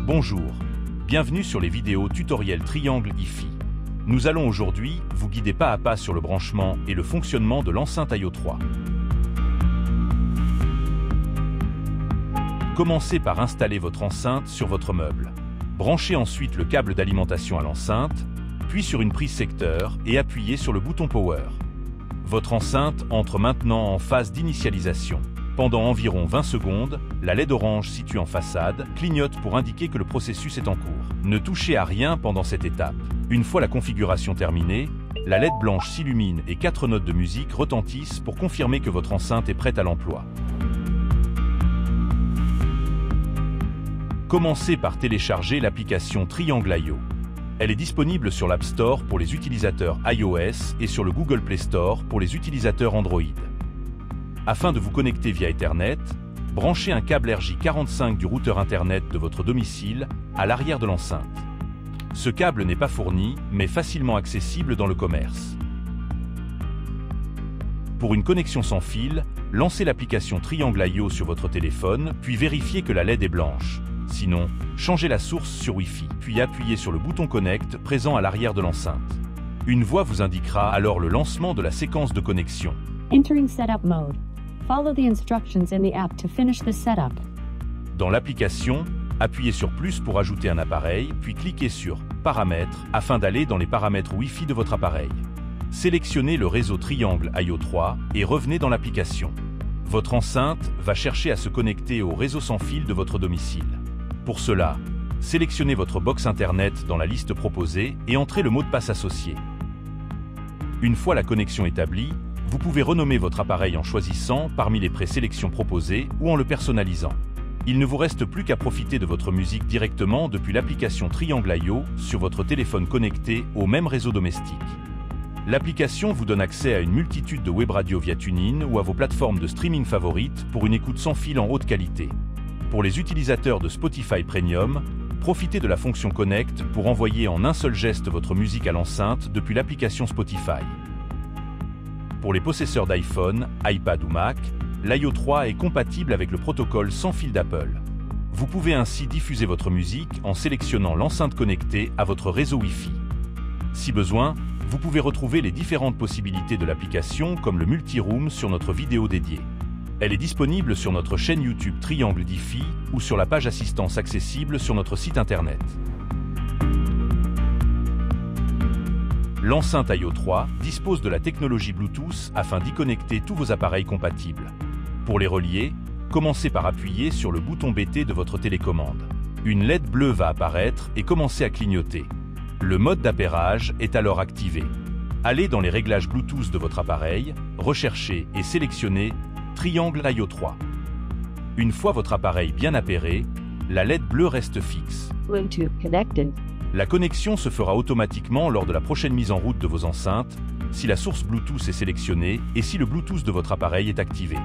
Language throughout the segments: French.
Bonjour, bienvenue sur les vidéos tutoriels Triangle hi-fi. Nous allons aujourd'hui vous guider pas à pas sur le branchement et le fonctionnement de l'enceinte IO 3. Commencez par installer votre enceinte sur votre meuble. Branchez ensuite le câble d'alimentation à l'enceinte, puis sur une prise secteur et appuyez sur le bouton Power. Votre enceinte entre maintenant en phase d'initialisation. Pendant environ 20 secondes, la LED orange située en façade clignote pour indiquer que le processus est en cours. Ne touchez à rien pendant cette étape. Une fois la configuration terminée, la LED blanche s'illumine et 4 notes de musique retentissent pour confirmer que votre enceinte est prête à l'emploi. Commencez par télécharger l'application Triangle IO. Elle est disponible sur l'App Store pour les utilisateurs iOS et sur le Google Play Store pour les utilisateurs Android. Afin de vous connecter via Ethernet, branchez un câble RJ45 du routeur Internet de votre domicile à l'arrière de l'enceinte. Ce câble n'est pas fourni, mais facilement accessible dans le commerce. Pour une connexion sans fil, lancez l'application Triangle IO sur votre téléphone, puis vérifiez que la LED est blanche. Sinon, changez la source sur Wi-Fi, puis appuyez sur le bouton Connect présent à l'arrière de l'enceinte. Une voix vous indiquera alors le lancement de la séquence de connexion. Entering setup mode. Follow the instructions in the app to finish the setup. Dans l'application, appuyez sur plus pour ajouter un appareil, puis cliquez sur Paramètres afin d'aller dans les paramètres Wi-Fi de votre appareil. Sélectionnez le réseau Triangle IO 3 et revenez dans l'application. Votre enceinte va chercher à se connecter au réseau sans fil de votre domicile. Pour cela, sélectionnez votre box Internet dans la liste proposée et entrez le mot de passe associé. Une fois la connexion établie, vous pouvez renommer votre appareil en choisissant parmi les présélections proposées ou en le personnalisant. Il ne vous reste plus qu'à profiter de votre musique directement depuis l'application Triangle IO sur votre téléphone connecté au même réseau domestique. L'application vous donne accès à une multitude de web radios via TuneIn ou à vos plateformes de streaming favorites pour une écoute sans fil en haute qualité. Pour les utilisateurs de Spotify Premium, profitez de la fonction Connect pour envoyer en un seul geste votre musique à l'enceinte depuis l'application Spotify. Pour les possesseurs d'iPhone, iPad ou Mac, l'IO 3 est compatible avec le protocole sans fil d'Apple. Vous pouvez ainsi diffuser votre musique en sélectionnant l'enceinte connectée à votre réseau Wi-Fi. Si besoin, vous pouvez retrouver les différentes possibilités de l'application comme le multi-room sur notre vidéo dédiée. Elle est disponible sur notre chaîne YouTube Triangle hi-fi ou sur la page assistance accessible sur notre site internet. L'enceinte IO 3 dispose de la technologie Bluetooth afin d'y connecter tous vos appareils compatibles. Pour les relier, commencez par appuyer sur le bouton BT de votre télécommande. Une LED bleue va apparaître et commencer à clignoter. Le mode d'appairage est alors activé. Allez dans les réglages Bluetooth de votre appareil, recherchez et sélectionnez Triangle IO 3. Une fois votre appareil bien appairé, la LED bleue reste fixe. Bluetooth connected. La connexion se fera automatiquement lors de la prochaine mise en route de vos enceintes, si la source Bluetooth est sélectionnée et si le Bluetooth de votre appareil est activé.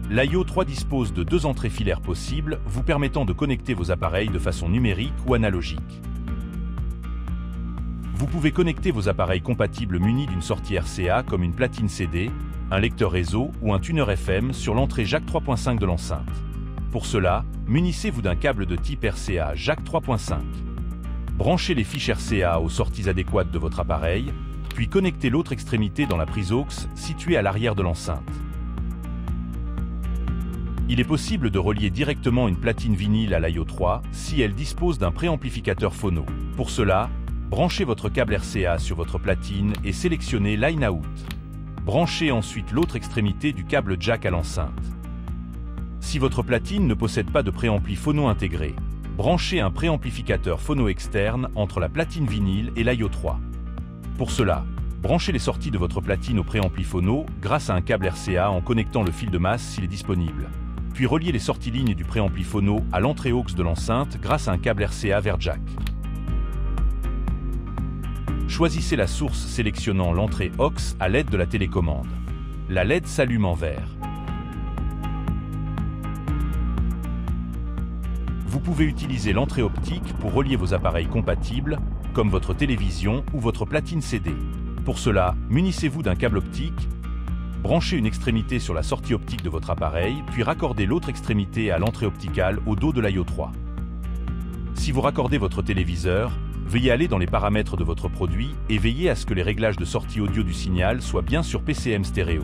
L'IO 3 dispose de 2 entrées filaires possibles, vous permettant de connecter vos appareils de façon numérique ou analogique. Vous pouvez connecter vos appareils compatibles munis d'une sortie RCA comme une platine CD, un lecteur réseau ou un tuner FM sur l'entrée jack 3.5 de l'enceinte. Pour cela, munissez-vous d'un câble de type RCA jack 3.5. Branchez les fiches RCA aux sorties adéquates de votre appareil, puis connectez l'autre extrémité dans la prise aux située à l'arrière de l'enceinte. Il est possible de relier directement une platine vinyle à l'IO 3 si elle dispose d'un préamplificateur phono. Pour cela, branchez votre câble RCA sur votre platine et sélectionnez Line Out. Branchez ensuite l'autre extrémité du câble jack à l'enceinte. Si votre platine ne possède pas de préampli phono intégré, branchez un préamplificateur phono externe entre la platine vinyle et l'IO 3. Pour cela, branchez les sorties de votre platine au préampli phono grâce à un câble RCA en connectant le fil de masse s'il est disponible. Puis reliez les sorties lignes du préampli phono à l'entrée aux de l'enceinte grâce à un câble RCA vers jack. Choisissez la source sélectionnant l'entrée aux à l'aide de la télécommande. La LED s'allume en vert. Vous pouvez utiliser l'entrée optique pour relier vos appareils compatibles, comme votre télévision ou votre platine CD. Pour cela, munissez-vous d'un câble optique, Branchez une extrémité sur la sortie optique de votre appareil, puis raccordez l'autre extrémité à l'entrée opticale au dos de l'IO 3. Si vous raccordez votre téléviseur, veuillez aller dans les paramètres de votre produit et veillez à ce que les réglages de sortie audio du signal soient bien sur PCM stéréo.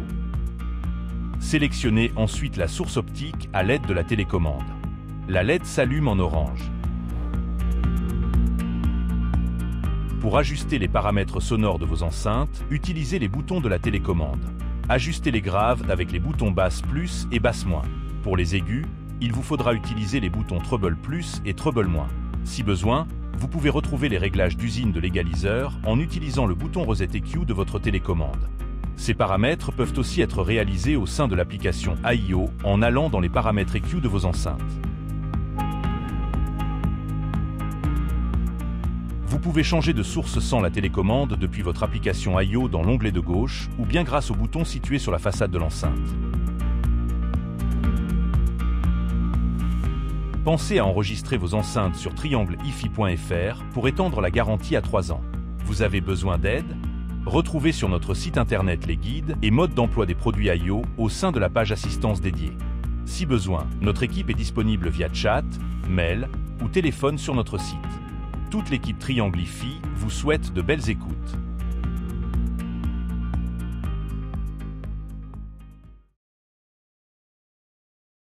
Sélectionnez ensuite la source optique à l'aide de la télécommande. La LED s'allume en orange. Pour ajuster les paramètres sonores de vos enceintes, utilisez les boutons de la télécommande. Ajustez les graves avec les boutons basse plus et basse moins. Pour les aigus, il vous faudra utiliser les boutons treble plus et treble moins. Si besoin, vous pouvez retrouver les réglages d'usine de l'égaliseur en utilisant le bouton Reset EQ de votre télécommande. Ces paramètres peuvent aussi être réalisés au sein de l'application AIO en allant dans les paramètres EQ de vos enceintes. Vous pouvez changer de source sans la télécommande depuis votre application AIO dans l'onglet de gauche ou bien grâce au bouton situé sur la façade de l'enceinte. Pensez à enregistrer vos enceintes sur triangleifi.fr pour étendre la garantie à 3 ans. Vous avez besoin d'aide? Retrouvez sur notre site internet les guides et modes d'emploi des produits AIO au sein de la page assistance dédiée. Si besoin, notre équipe est disponible via chat, mail ou téléphone sur notre site. Toute l'équipe Triangle IFI vous souhaite de belles écoutes.